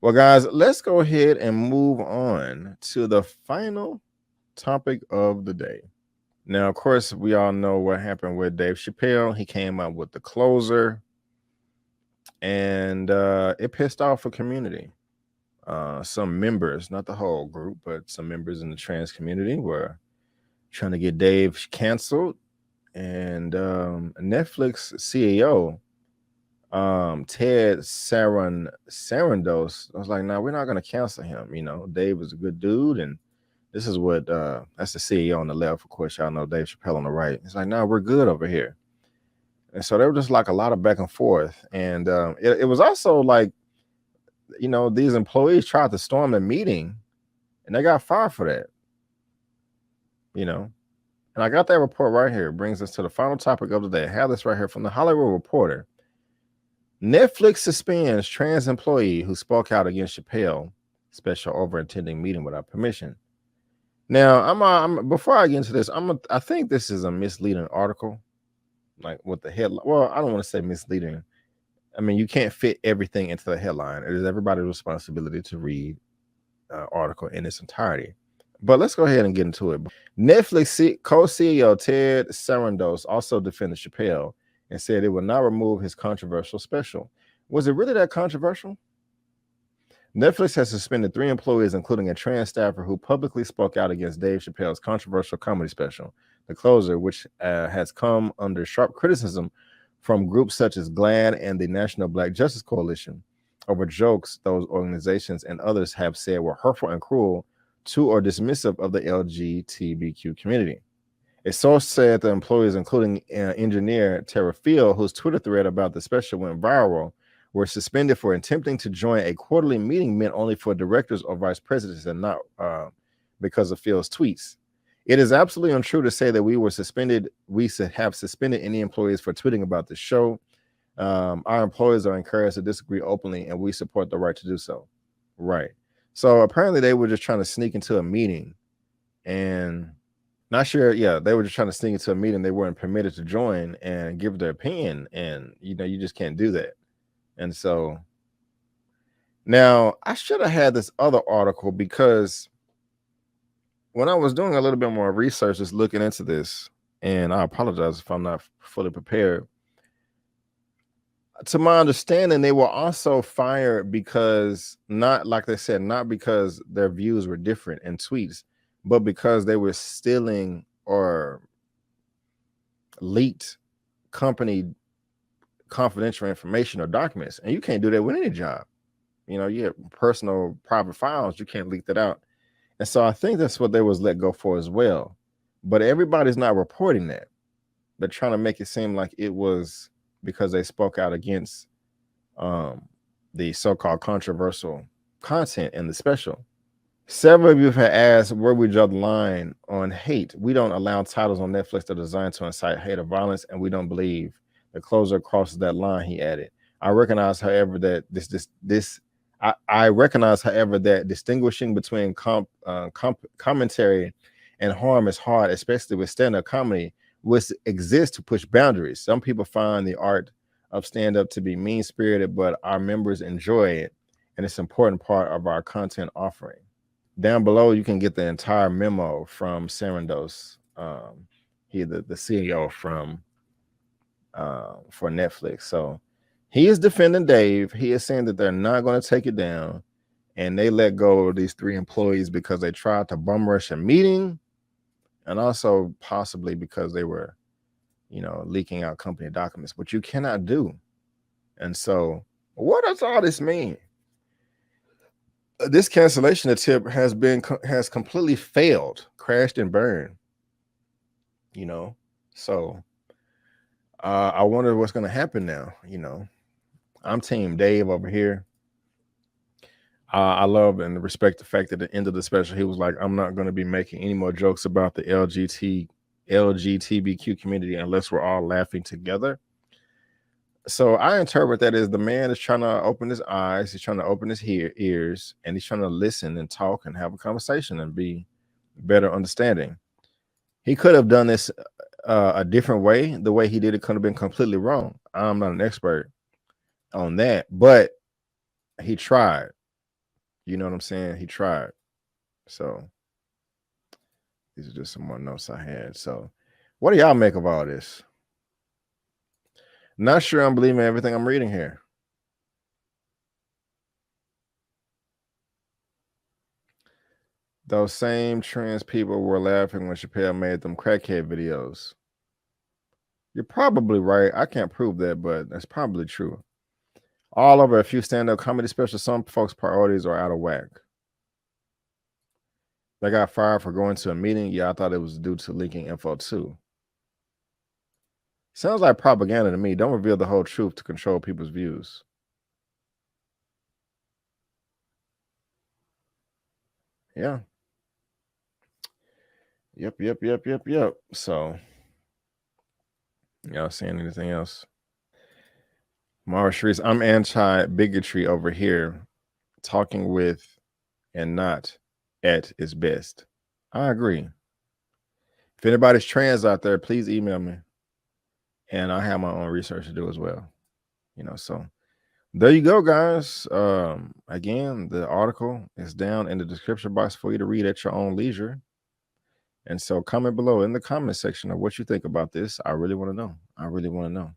Well, guys, let's go ahead and move on to the final topic of the day. Now, of course, we all know what happened with Dave Chappelle. He came up with the closer, and it pissed off a community. Some members, not the whole group, but some members in the trans community were trying to get Dave canceled. And Netflix CEO, Ted Sarandos, I was like, no, we're not going to cancel him. You know, Dave is a good dude. And this is what, that's the CEO on the left. Of course, y'all know Dave Chappelle on the right. It's like, no, we're good over here. And so there was just like a lot of back and forth. And it was also like, you know, these employees tried to storm the meeting and they got fired for that. You know, and I got that report right here. It brings us to the final topic of the day. I have this right here from the Hollywood Reporter. Netflix suspends trans employee who spoke out against Chappelle special over attending meeting without permission. Now, I'm before I get into this, I think this is a misleading article, like with the headline. Well, I don't want to say misleading. I mean, you can't fit everything into the headline. It is everybody's responsibility to read article in its entirety. But let's go ahead and get into it. Netflix co-CEO Ted Sarandos also defended Chappelle and said it would not remove his controversial special. Was it really that controversial? Netflix has suspended 3 employees, including a trans staffer who publicly spoke out against Dave Chappelle's controversial comedy special, The Closer, which has come under sharp criticism from groups such as GLAAD and the National Black Justice Coalition over jokes those organizations and others have said were hurtful and cruel to or dismissive of the LGBTQ community. A source said the employees, including engineer Tara Field, whose Twitter thread about the special went viral, were suspended for attempting to join a quarterly meeting meant only for directors or vice presidents and not because of Field's tweets. It is absolutely untrue to say that we were suspended. We have suspended any employees for tweeting about the show. Our employees are encouraged to disagree openly, and we support the right to do so. Right. So apparently they were just trying to sneak into a meeting and not sure. Yeah, they were just trying to sneak into a meeting. They weren't permitted to join and give their opinion. And, you know, you just can't do that. And so now I should have had this other article because when I was doing a little bit more research, just looking into this, and I apologize if I'm not fully prepared. To my understanding, they were also fired because not, like they said, not because their views were different in tweets, but because they were stealing or leaked company confidential information or documents. And you can't do that with any job. You know, you have personal private files, you can't leak that out. And so I think that's what they was let go for as well. But everybody's not reporting that. They're trying to make it seem like it was because they spoke out against the so-called controversial content in the special. Several of you have asked where we draw the line on hate. We don't allow titles on Netflix that are designed to incite hate or violence, and we don't believe The Closer crosses that line, he added. I recognize, however, that I recognize, however, that distinguishing between commentary and harm is hard, especially with stand-up comedy, which exists to push boundaries. Some people find the art of stand-up to be mean-spirited, but our members enjoy it, and it's an important part of our content offering. Down below, you can get the entire memo from Sarandos, he the CEO from for Netflix. So he is defending Dave. He is saying that they're not going to take it down, and they let go of these 3 employees because they tried to bum rush a meeting, and also possibly because they were, you know, leaking out company documents, which you cannot do. And so what does all this mean? This cancellation attempt has completely failed, crashed and burned, you know. So I wonder what's going to happen now. You know, I'm Team Dave over here. I love and respect the fact that at the end of the special, he was like, I'm not going to be making any more jokes about the LGBTQ community unless we're all laughing together. So I interpret that as the man is trying to open his eyes, he's trying to open his ears, and he's trying to listen and talk and have a conversation and be better understanding. He could have done this a different way. The way he did it could have been completely wrong. I'm not an expert on that, but he tried. You know what I'm saying? He tried. So these are just some more notes I had. So what do y'all make of all this? Not sure I'm believing everything I'm reading here. Those same trans people were laughing when Chappelle made them crackhead videos. You're probably right. I can't prove that, but that's probably true. All over a few stand-up comedy specials, some folks' priorities are out of whack. They got fired for going to a meeting. Yeah, I thought it was due to leaking info too. Sounds like propaganda to me. Don't reveal the whole truth to control people's views. Yeah. Yep. So, y'all seeing anything else? Mara Shrees, I'm anti-bigotry over here. Talking with and not at is best. I agree. If anybody's trans out there, please email me. And I have my own research to do as well. So there you go, guys. Again, the article is down in the description box for you to read at your own leisure. And so comment below in the comment section of what you think about this. I really want to know.